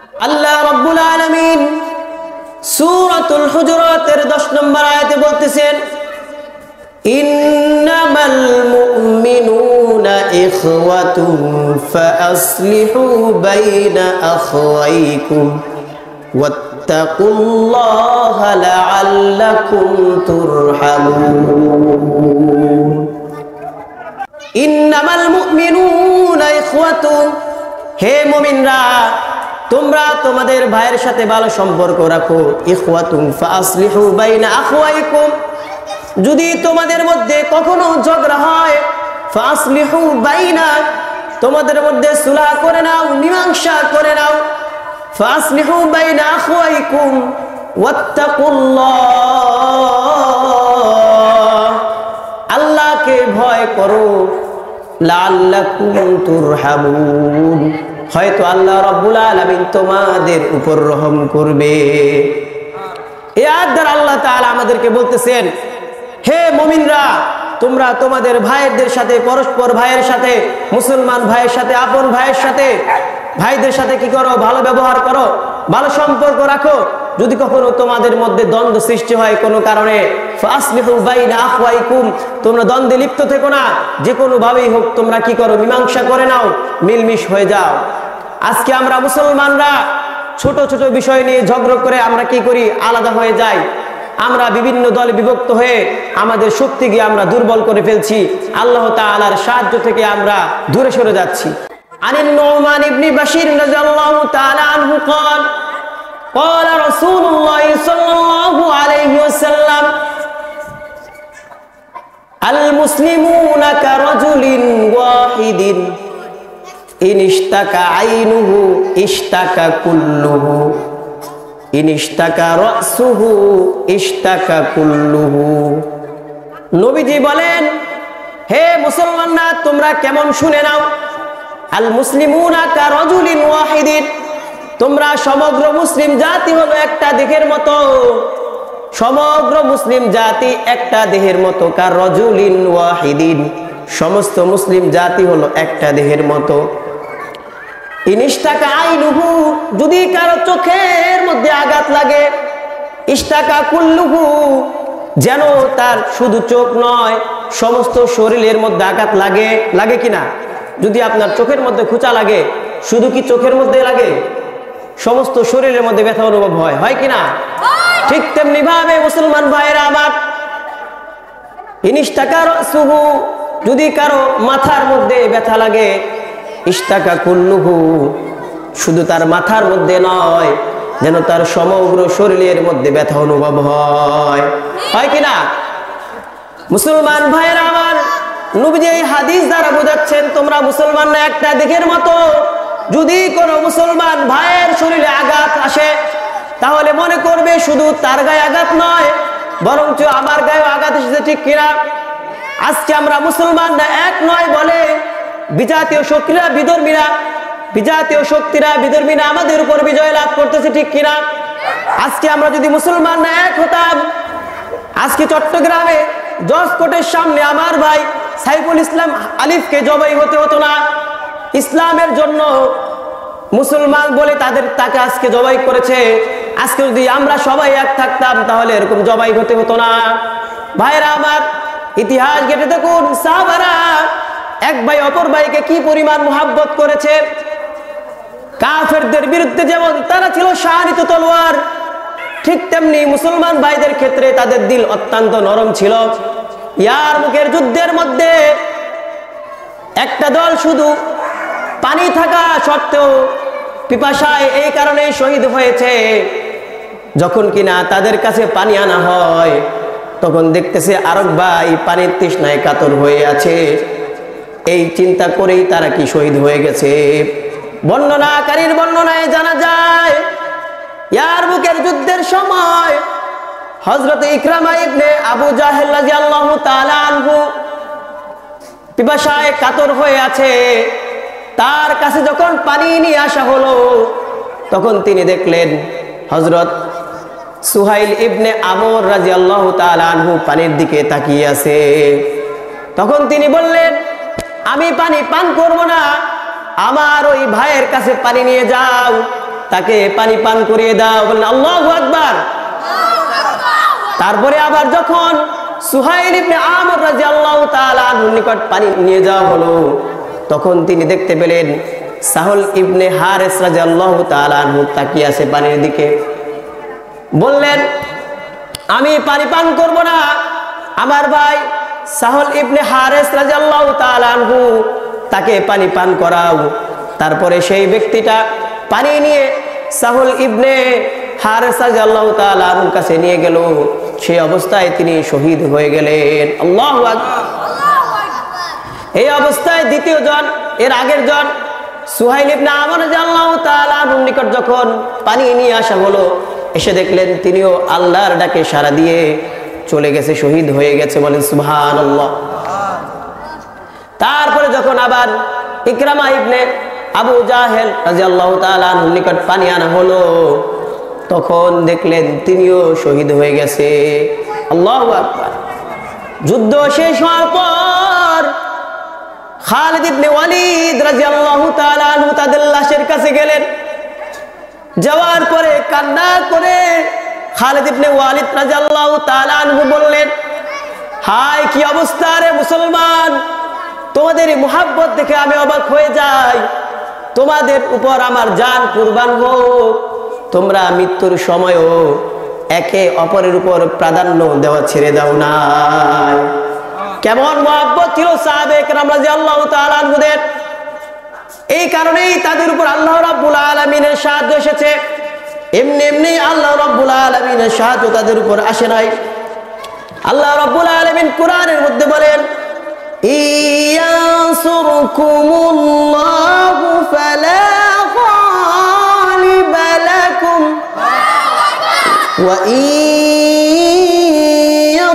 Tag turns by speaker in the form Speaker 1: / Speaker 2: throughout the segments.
Speaker 1: আল্লাহ রাব্বুল আলামিন সূরাতুল হুজুরাতের 10 নম্বর আয়াতে বলতেছেন, ইন্নামাল মুমিনুনা ইখওয়াতুন ফাআসলিহু বাইনা আখওয়াইকুম ওয়াত্তাকুল্লাহা লাআল্লাকুম তুরহামুন। ইন্নামাল মুমিনুনা ইখওয়াতুন, হে মুমিনরা তোমরা তোমাদের ভাইয়ের সাথে ভালো সম্পর্ক রাখো। ইখওয়াতুন ফাআসলিহু বাইনা আখওয়াইকুম, যদি তোমাদের মধ্যে কখনো ঝগড়া হয়, ফাআসলিহু বাইনা, তোমাদের মধ্যে সুলহ করে নাও, মীমাংসা করে নাও। ফাআসলিহু বাইনা আখওয়াইকুম ওয়াত্তাকুল্লাহ, আল্লাহকে ভয় করো। লাআল্লাকুম তুরহামুন, হয়তো আল্লাহ রাব্বুল আলামিন তোমাদের উপর রহম করবে। এই আয়াত দ্বারা আল্লাহ তাআলা আমাদেরকে বলতেছেন, হে মুমিনরা তোমরা তোমাদের ভাইদের সাথে, পরস্পর ভাইয়ের সাথে, মুসলমান ভাইয়ের সাথে, আপন ভাইয়ের সাথে, ভাইদের সাথে কি করো? ভালো ব্যবহার করো, ভালো সম্পর্ক রাখো। যদি কখনো তোমাদের মধ্যে দ্বন্দ্ব সৃষ্টি হয় কোনো কারণে, ফাসলিহু বাইনা আখওয়াইকুম, তোমরা দ্বন্দ্বে লিপ্ত থেকো না, যে কোনো ভাবেই হোক তোমরা কি করো? মীমাংসা করে নাও, মিলমিশ হয়ে যাও। আজকে আমরা মুসলমানরা ছোট ছোট বিষয় নিয়ে ঝগড়া করে আমরা কি করি? আলাদা হয়ে যাই। আমরা বিভিন্ন দলে বিভক্ত হয়ে আমাদের শক্তিকে আমরা দুর্বল করে ফেলছি। আল্লাহ তাআলার সাহায্য থেকে আমরা দূরে সরে যাচ্ছি। আনিন নুমান ইবনে বাশির রাদিয়াল্লাহু তাআলা আনহু قال قال رسول الله صلى الله عليه وسلم المسلمون كرجل واحد إن اشتكى عينه اشتكى كله إن اشتكى رأسه اشتكى كله। নবীজি বলেন, হে মুসলমানরা তোমরা কেমন শুনে নাও, আল মুসলিমুনা কারাজুলিন ওয়াহিদিন, তোমরা সমগ্র মুসলিম জাতি হলো একটা দেহের মতো। সমগ্র মুসলিম জাতি একটা দেহের মতো। কারাজুলিন ওয়াহিদিন, সমস্ত মুসলিম জাতি হলো একটা দেহের মতো। ইনিশতাকা আইনুহু, যদি কারো চোখের মধ্যে আঘাত লাগে, ইশতাকা কুল্লুহু, যেন তার শুধু চোখ নয় সমস্ত শরীরের মধ্যে আঘাত লাগে। লাগে কিনা? যদি আপনার চোখের মধ্যে খোঁচা লাগে, শুধু কি চোখের মধ্যে লাগে? সমস্ত শরীরের মধ্যে ব্যথা অনুভব হয়, হয় কিনা? ঠিক তেমনি ভাবে মুসলমান ভাইরা আমার, ইনিশতাকা রাসুহু, যদি কারো মাথার মধ্যে ব্যথা লাগে, ইশতাকা কুল্লুহু, শুধু তার মাথার মধ্যে নয়, যেন তার সমগ্র শরীরের মধ্যে ব্যথা অনুভব হয়, হয় কিনা? মুসলমান ভাইরা আমার, নবীজি এই হাদিস দ্বারা বোঝাচ্ছেন তোমরা মুসলমানরা একটা দেহের মতো। যদি কোনো মুসলমান ভাইয়ের শরীরে আঘাত আসে, তাহলে মনে করবে শুধু তার গায়ে আঘাত নয়, বরঞ্চ আমার গায়ে আঘাত এসেছে, ঠিক কিনা? আজকে আমরা মুসলমানরা এক নয় বলে বিজাতীয় শক্তিরা, বিধর্মীরা আমাদের উপর বিজয় লাভ করতেছে, ঠিক কিনা? আজকে আমরা যদি মুসলমানরা এক হতাম, আজকে চট্টগ্রামে জজ কোর্টের সামনে আমার ভাই সাইফুল ইসলাম আলিফকে জবাই হতে হতো না। ইসলামের জন্য মুসলমান বলে তাকে আজকে জবাই করেছে। আজকে যদি আমরা সবাই এক থাকতাম, তাহলে এরকম জবাই হতে হতো না। ভাইরা আমার, ইতিহাস ঘেটে দেখুন, সাহাবারা এক ভাই অপর ভাইকে কি পরিমাণ মুহাব্বত করেছে। কাফেরদের বিরুদ্ধে যেমন তারা ছিল শাহানিত তলোয়ার, ঠিক তেমনি মুসলমান ভাইদের ক্ষেত্রে তাদের দিল অত্যন্ত নরম ছিল। ইয়ারমুকের যুদ্ধের মধ্যে একটা দল শুধু পানি থাকা সত্ত্বেও পিপাসায় এই কারণে শহীদ হয়েছে। যখন কিনা তাদের কাছে পানি আনা হয়, তখন দেখতেছে আরেক ভাই পানির তৃষ্ণায় কাতর হয়ে আছে। এই চিন্তা করেই তারা কি শহীদ হয়ে গেছে। বর্ণনাকারীর বর্ণনায় জানা যায়, ইয়ারমুকের যুদ্ধের সময় হযরত ইকরামা ইবনে আবু জাহেল রাদিয়াল্লাহু তাআলা আনহু পিপাসায় কাতর হয়ে আছে। তার কাছে যখন পানি নিয়ে আসা হলো, তখন তিনি দেখলেন হযরত সুহাইল ইবনে আমর রাদিয়াল্লাহু তাআলা আনহু পানির দিকে তাকিয়ে আছে। তখন তিনি বললেন, আমি পানি পান করব না, আমার ওই ভাইয়ের কাছে পানি নিয়ে যাও। তাকে পানি পান করিয়ে দাও। বলেন আল্লাহু আকবার। তারপরে আবার যখন সুহাইল ইবনে আমর রাদিয়াল্লাহু তাআলা আনহুর নিকট পানি নিয়ে যাওয়া হলো, তখন তিনি দেখতে পেলেন সাহল ইবনে হারেস রাদিয়াল্লাহু তাআলা আনহু তাকিয়ে আছে পানির দিকে। বললেন আমি পানি পান করব না, আমার ভাই সাহল ইবনে হারেস রাদিয়াল্লাহু তাআলা আনহু তাকে পানি পান করাও। তারপরে সেই ব্যক্তিটা পানি নিয়ে সাহল ইবনে হারেস রাদিয়াল্লাহু তাআলা আনহুর কাছে নিয়ে গেল। সেই অবস্থায় তিনি শহীদ হয়ে গেলেন। আল্লাহু আকবার। এই অবস্থায় দ্বিতীয় জন, এর আগের জন সুহাইল ইবনে আমর রাদিয়াল্লাহু তাআলা আনহুর নিকট যখন পানি নিয়ে আসা হলো, এসে দেখলেন তিনিও আল্লাহর ডাকে সাড়া দিয়ে চলে গেছে, শহীদ হয়ে গেছে। বলেন সুবহানাল্লাহ। তারপরে যখন আবার ইকরামা ইবনে আবু জাহেল রাদিয়াল্লাহু তাআলা আনহুর নিকট পানি আনা হলো, তখন দেখলেন তিনিও শহীদ হয়ে গেছে। আল্লাহু আকবার। যুদ্ধ শেষ হওয়ার পর খালিদ ইবনে ওয়ালিদ রাদিয়াল্লাহু তাআলা আনহু তাদের লাশের কাছে গেলেন। যাওয়ার পরে কান্না করে খালিদ ইবনে ওয়ালিদ রাদিয়াল্লাহু তাআলা আনহু বললেন, হায় কি অবস্থা রে মুসলমান, তোমাদের এই মুহাব্বত দেখে আমি অবাক হয়ে যাই। তোমাদের উপর আমার জান কুরবান হোক, তোমরা মৃত্যুর সময়ও একে অপরের উপর প্রাধান্য দেওয়া ছেড়ে দাও না। কেমন মুহাব্বত ছিল সাহাবে কেরাম রাদিয়াল্লাহু তাআলা আনহুদের। এই কারণেই তাদের উপর আল্লাহ রাব্বুল আলামিনের সাহায্য এসেছে। এমনি এমনি আল্লাহ রাব্বুল আলামিনের সাহায্য তাদের উপর আসে নাই। আল্লাহ রাব্বুল আলামিন কোরআনের মধ্যে বলেন, ইয়ানসুরকুমুল্লাহু ফালা গালিবা লাকুম ওয়া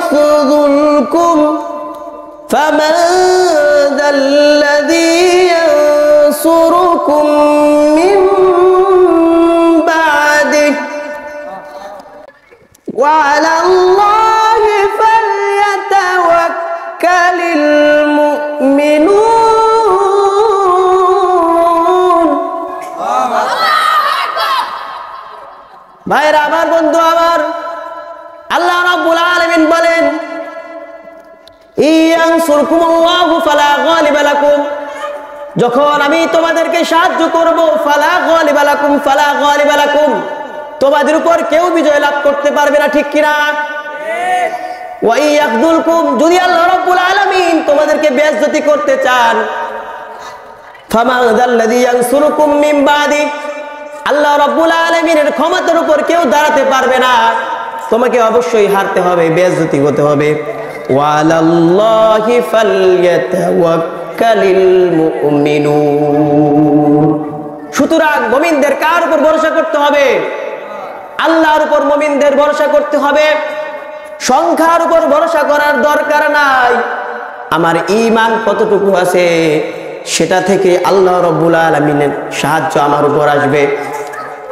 Speaker 1: ইয়াখযুলকুম ফামান যাল্লাযী ইয়ানসুরকুম মিন বা'দিহি ওয়া আলাল্লাহি ফালইয়াতাওয়াক্কালিল মুমিনুন। ভাইরা আমার, বন্ধু আমার, আল্লাহ রাব্বুল আলামিন বলেন, ইয়ানসুরকুমুল্লাহু ফালা গালিবা লাকুম, যখন আমি তোমাদেরকে সাহায্য করব, ফালা গালিবা লাকুম, ফালা গালিবা লাকুম, তোমাদের উপর কেউ বিজয় লাভ করতে পারবে না, ঠিক কিনা? ওয়া ইয়াখযুলকুম, যদি আল্লাহ রাব্বুল আলামিন তোমাদেরকে বেইজ্জতি করতে চান, ফামান যাল্লাযী ইয়ানসুরকুম মিন বাদি, আল্লাহ রাব্বুল আলামিনের ক্ষমতার উপর কেউ দাঁড়াতে পারবে না, তোমাকে অবশ্যই হারতে হবে, বেইজ্জতি হতে হবে। ওয়া আলাল্লাহি ফালইয়াতাওয়াক্কালিল মুমিনুন। সুতরাং মুমিনদের কার উপর ভরসা করতে হবে? আল্লাহর উপর মুমিনদের ভরসা করতে হবে। সংখ্যার উপর ভরসা করার দরকার নাই। আমার ঈমান কতটুকু আছে সেটা থেকে আল্লাহ রাব্বুল আলামিনের সাহায্য আমার উপর আসবে।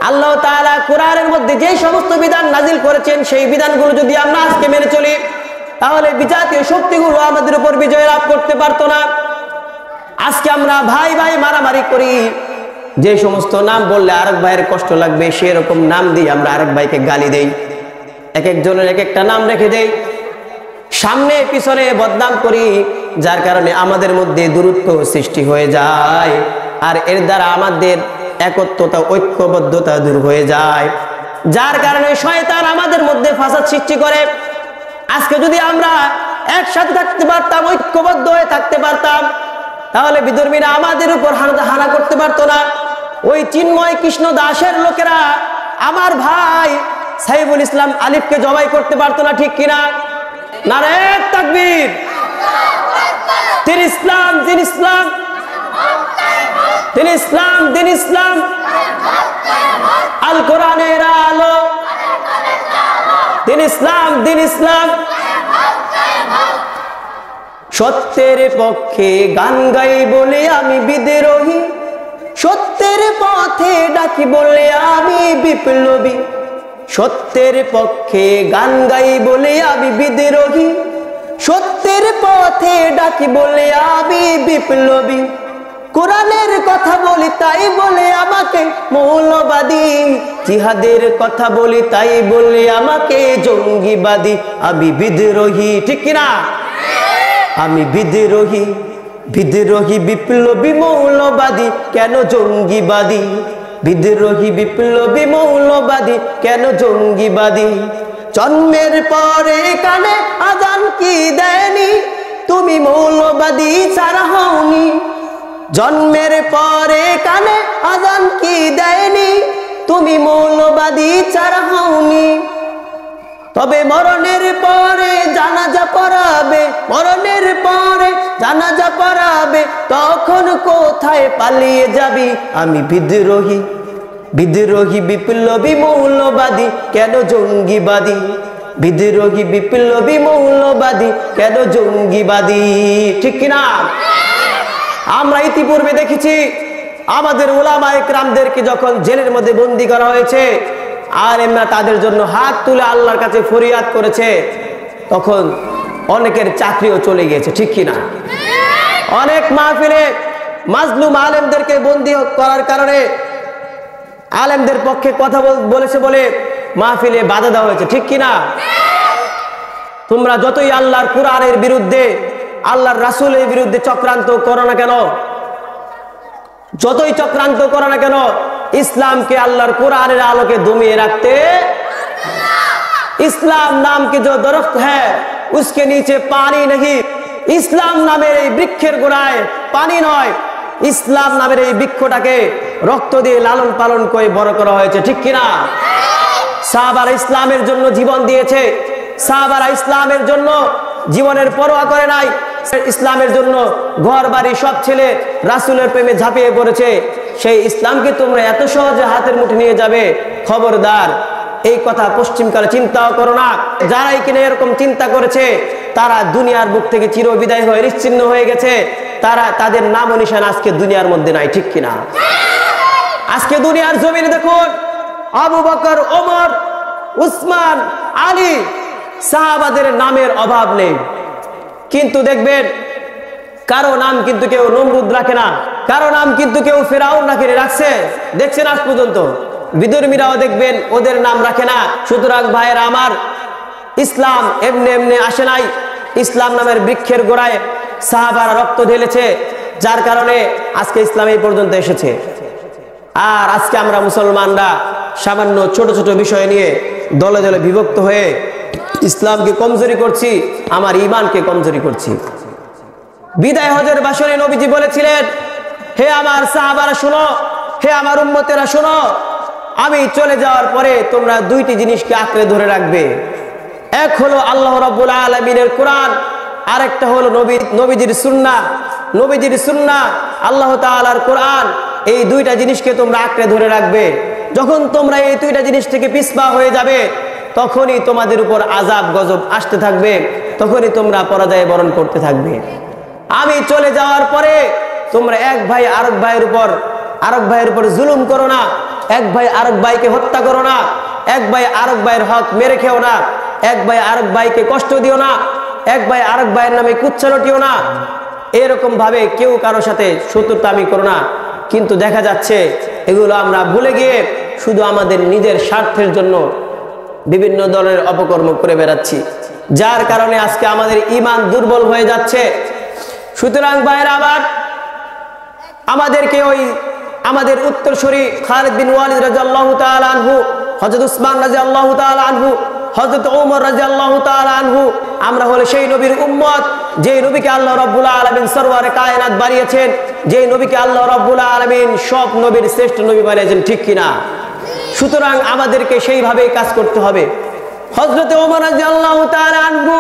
Speaker 1: আল্লাহ তাআলা কোরআনের মধ্যে যে সমস্ত বিধান নাজিল করেছেন, সেই বিধানগুলো যদি আমরা আজকে মেনে চলি, তাহলে বিজাতীয় শক্তিগুলো আমাদের উপর বিজয় লাভ করতে পারতো না। আজকে আমরা ভাই ভাই মারামারি করি, যে সমস্ত নাম বললে আরেক ভাইয়ের কষ্ট লাগবে সেরকম নাম দিয়ে আমরা আরেক ভাইকে গালি দেই, এক একজনের এক একটা নাম রেখে দেই, সামনে পিছনে বদনাম করি, যার কারণে আমাদের মধ্যে দূরত্ব সৃষ্টি হয়ে যায়, আর এর দ্বারা আমাদের একত্বতা, ঐক্যবদ্ধতা দূর হয়ে যায়, যার কারণে শয়তান আমাদের মধ্যে ফাসাদ সৃষ্টি করে। আজকে যদি আমরা একসাথে থাকতে পারতাম, ঐক্যবদ্ধ হয়ে থাকতে পারতাম, তাহলে বিধর্মীরা আমাদের উপর হানা করতে পারতো না। ওই চিন্ময় কৃষ্ণ দাসের লোকেরা আমার ভাই সাইফুল ইসলাম আলিফকে জবাই করতে পারতো না, ঠিক কিনা? নারে তাকবীর। দিন ইসলাম, দিন ইসলাম, দিন ইসলাম, দিন ইসলাম, আল কোরআনের আলো, দিন ইসলাম, দিন ইসলাম। সত্যের পক্ষে গান গাই বলে আমি বিদ্রোহী, সত্যের পথে ডাকি বলে আমি বিপ্লবী, সত্যের পক্ষে গান গাই বলে আমি বিদ্রোহী, সত্যের পথে ডাকি বলে আমি বিপ্লবী, কোরআনের কথা বলি তাই বলে আমাকে মৌলবাদী, জিহাদের কথা বলি তাই বললে আমাকে জঙ্গিবাদী, আমি বিদ্রোহী, ঠিক কিনা? আমি বিদ্রোহী, বিদ্রোহী বিপ্লবী মৌলবাদী, কেন জঙ্গিবাদী? বিদ্রোহী বিপ্লবী মৌলবাদী, কেন জঙ্গিবাদী? জন্মের পরে কানে আজান কি দেয়নি, তুমি মৌলবাদী ছাড়া হওনি। জন্মের পরে কানে আজান কি দেয়নি, তুমি মৌলবাদী ছাড়া হওনি। তবে মরণের পরে জানাজা পড়াবে, মরণের পরে জানাজা পড়াবে, তখন কোথায় পালিয়ে যাবি? আমি বিদ্রোহী, বিদ্রোহী বিপ্লবী মৌলবাদী, কেন জঙ্গিবাদী? বিদ্রোহী বিপ্লবী মৌলবাদী, কেন জঙ্গিবাদী, ঠিক কিনা? আমরা ইতিপূর্বে দেখেছি আমাদের উলামায়ে কেরামদেরকে যখন জেলের মধ্যে বন্দী করা হয়েছে, আলেমরা তাদের জন্য হাত তুলে আল্লাহর কাছে ফরিয়াদ করেছে, তখন অনেকের চাকরিও চলে গিয়েছে, ঠিক কিনা? অনেক মাহফিলে মাজলুম আলেমদেরকে বন্দী করার কারণে আলেমদের পক্ষে কথা বলেছে বলে মাহফিলে বাধা দেওয়া হয়েছে, ঠিক কিনা? তোমরা যতই আল্লাহর কুরআনের বিরুদ্ধে, আল্লাহর রাসূলের বিরুদ্ধে চক্রান্ত করো না কেন, যতই চক্রান্ত করো না কেন, ইসলামকে আল্লাহর কুরআনের আলোকে দমিয়ে রাখতে, ইসলাম নাম কি जो दरख्त है उसके नीचे पानी नहीं, ইসলাম নামের এই বৃক্ষের গোড়ায় পানি নয়, ইসলাম নামের এই বৃক্ষটাকে রক্ত দিয়ে লালন পালন করে বড় করা হয়েছে, ঠিক কিনা? সাহাবারা ইসলামের জন্য জীবন দিয়েছে, সাহাবারা ইসলামের জন্য জীবনের পরোয়া করে নাই, ইসলামের জন্য ঘর বাড়ি সব ছেলে রাসূলের প্রেমে ঝাঁপিয়ে পড়েছে। সেই ইসলামকে তোমরা এত সহজে হাতের মুঠে নিয়ে যাবে? খবরদার, এই কথা পশ্চিমকালে চিন্তাও করো না। যারাই কিনা এরকম চিন্তা করেছে তারা দুনিয়ার বুক থেকে চিরবিদায় হয়ে নিশ্চিহ্ন হয়ে গেছে, তারা তাদের নাম ও নিশান আজকে দুনিয়ার মধ্যে নাই, ঠিক কিনা? আজকে দুনিয়ার জমিনে দেখুন আবু বকর, ওমর, উসমান, আলী, সাহাবাদের নামের অভাব নেই, কিন্তু দেখবেন কারো নাম কিন্তু কেউ নমরুদ রাখে না, কারো নাম কিন্তু কেউ ফেরাউন রাখছে, দেখছেন আজ পর্যন্ত। বিধর্মীরাও দেখবেন ওদের নাম রাখে না। সুতরাং ভাইয়েরা আমার, ইসলাম এমনি এমনি আসে নাই, ইসলাম নামের বৃক্ষের গোড়ায় সাহাবারা রক্ত ঢেলেছে, যার কারণে আজকে ইসলাম এই পর্যন্ত এসেছে। আর আজকে আমরা মুসলমানরা সামান্য ছোট ছোট বিষয় নিয়ে দলে দলে বিভক্ত হয়ে ইসলামকে কমজোরি করছি, আমার ঈমানকে কমজোরি করছি। বিদায় হজের ভাষণে নবীজি বলেছিলেন, হে আমার সাহাবারা শোনো, হে আমার উম্মতেরা শোনো, আমি চলে যাওয়ার পরে তোমরা দুইটি জিনিসকে আঁকড়ে ধরে রাখবে। এক হলো আল্লাহ রাব্বুল আলামিনের কোরআন, আরেকটা হলো নবীজির সুন্নাহ। নবীজির সুন্নাহ, আল্লাহ তাআলার কোরআন, এই দুইটা জিনিসকে তোমরা আঁকড়ে ধরে রাখবে। যখন তোমরা এই দুইটা জিনিস থেকে পিছপা হয়ে যাবে, তখনই তোমাদের উপর আযাব গজব আসতে থাকবে, তখনই তোমরা পরাজয় বরণ করতে থাকবে। আমি চলে যাওয়ার পরে তোমরা এক ভাই আরেক ভাইয়ের উপর জুলুম করো না, এক ভাই আরেক ভাইকে হত্যা করো না, এক ভাই আরেক ভাইয়ের হক মেরে খেও না, এক ভাই আরেক ভাইকে কষ্ট দিও না, এক ভাই আরেক ভাইয়ের নামে কুচ্ছা লটিও না, এরকম ভাবে কেউ কারোর সাথে শত্রুতামি করো না। কিন্তু দেখা যাচ্ছে এগুলো আমরা ভুলে গিয়ে শুধু আমাদের নিজের স্বার্থের জন্য বিভিন্ন দলের অপকর্ম করে বেড়াচ্ছি, যার কারণে আজকে আমাদের ঈমান দুর্বল হয়ে যাচ্ছে। সুতরাং ভাইরা আবার আমাদেরকে ওই আমাদের উত্তরসূরি খালিদ বিন ওয়ালিদ রাদিয়াল্লাহু তাআলা আনহু, হযরত উসমান রাদিয়াল্লাহু তাআলা আনহু, হযরত ওমর রাদিয়াল্লাহু তাআলা আনহু, আমরা হলো সেই নবীর উম্মত যেই নবীকে আল্লাহ রাব্বুল আলামিন সরওয়ারে কায়নাত বানিয়েছেন, যেই নবীকে আল্লাহ রাব্বুল আলামিন সব নবীর শ্রেষ্ঠ নবী বানিয়েছেন, ঠিক কিনা? সুতরাং আমাদেরকে সেইভাবেই কাজ করতে হবে। হযরত ওমর রাদিয়াল্লাহু তাআলা আনহু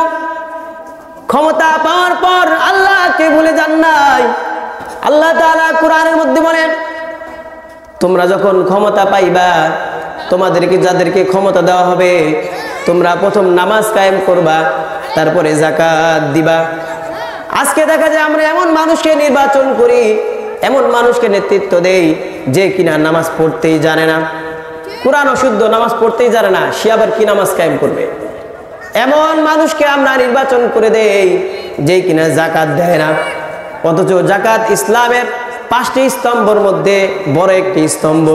Speaker 1: ক্ষমতা পাওয়ার পর আল্লাহকে ভুলে যান নাই। আল্লাহ তাআলা কোরআনের মধ্যে বলেন, তোমরা যখন ক্ষমতা পাইবা, তোমাদেরকে যাদেরকে ক্ষমতা দেওয়া হবে, তোমরা প্রথম নামাজ কায়েম করবা, তারপরে যাকাত দিবা। আজকে দেখা যায় আমরা এমন মানুষকে নির্বাচন করি, এমন মানুষকে নেতৃত্ব দেই যে কিনা নামাজ পড়তেই জানে না, কোরআন অশুদ্ধ, নামাজ পড়তেই জানে না, সে আবার কি নামাজ কায়েম করবে? এমন মানুষকে আমরা নির্বাচন করে দেই যে কিনা যাকাত দেয় না, অথচ যাকাত ইসলামের 5টি স্তম্ভের মধ্যে বড় একটি স্তম্ভ।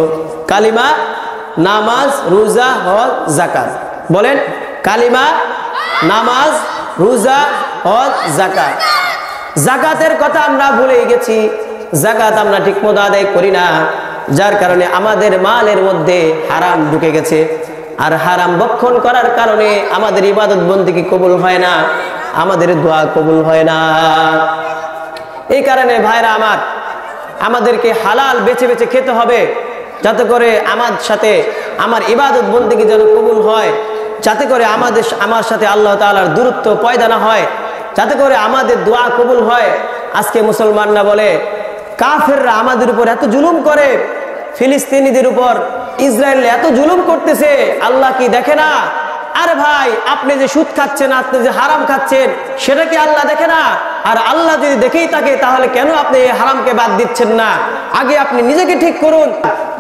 Speaker 1: কালিমা নামাজ রোজা হজ যাকাত। বলেন কালিমা, নামাজ, রোজা, হজ, যাকাত। যাকাতের কথা আমরা ভুলে গেছি, যাকাত আমরা ঠিকমতো আদায় করি না, যার কারণে আমাদের মালের মধ্যে হারাম ঢুকে গেছে। আর হারাম ভক্ষণ করার কারণে আমাদের ইবাদত বন্দেগী কবুল হয় না, আমাদের দোয়া কবুল হয় না। এই কারণে ভাইরা আমার, আমাদেরকে হালাল বেছে বেছে খেতে হবে, যাতে করে আমার সাথে আমার ইবাদত বন্দেগী যেন কবুল হয়, যাতে করে আমার সাথে আল্লাহ তাআলার দূরত্ব পয়দা না হয়, যাতে করে আমাদের দোয়া কবুল হয়। আজকে মুসলমানরা বলে কাফেররা আমাদের উপর এত জুলুম করে, ফিলিস্তিনিদের উপর ইসরায়েল এত জুলুম করতেছে, আল্লাহ কি দেখে না? আরে ভাই, আপনি যে সুদ খাচ্ছেন, আপনি যে হারাম খাচ্ছেন, সেটা কি আল্লাহ দেখে না? আর আল্লাহ যদি দেখেই থাকে, তাহলে কেন আপনি এই হারামকে বাদ দিচ্ছেন না? আগে আপনি নিজেকে ঠিক করুন।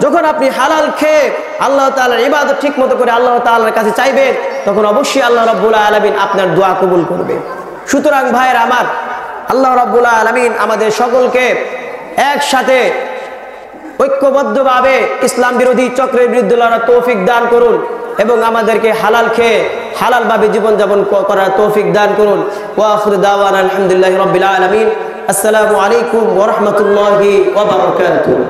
Speaker 1: যখন আপনি হালাল খেয়ে আল্লাহ তাআলার ইবাদত ঠিক মতো করে আল্লাহ তাআলার কাছে চাইবেন, তখন অবশ্যই আল্লাহ রাব্বুল আলামিন আপনার দোয়া কবুল করবে। সুতরাং ভাইয়েরা আমার, আল্লাহ রাব্বুল আলামিন আমাদের সকলকে একসাথে ঐক্যবদ্ধভাবে ইসলাম বিরোধী চক্রের বিরুদ্ধে লড়ার তৌফিক দান করুন এবং আমাদেরকে হালাল খেয়ে হালালভাবে জীবনযাপন করার তৌফিক দান করুন। ওয়া আখিরু দাওয়ানা আলহামদুলিল্লাহি রাব্বিল আলামিন। আসসালামু আলাইকুম ওয়া রাহমাতুল্লাহি ওয়া বারাকাতুহু।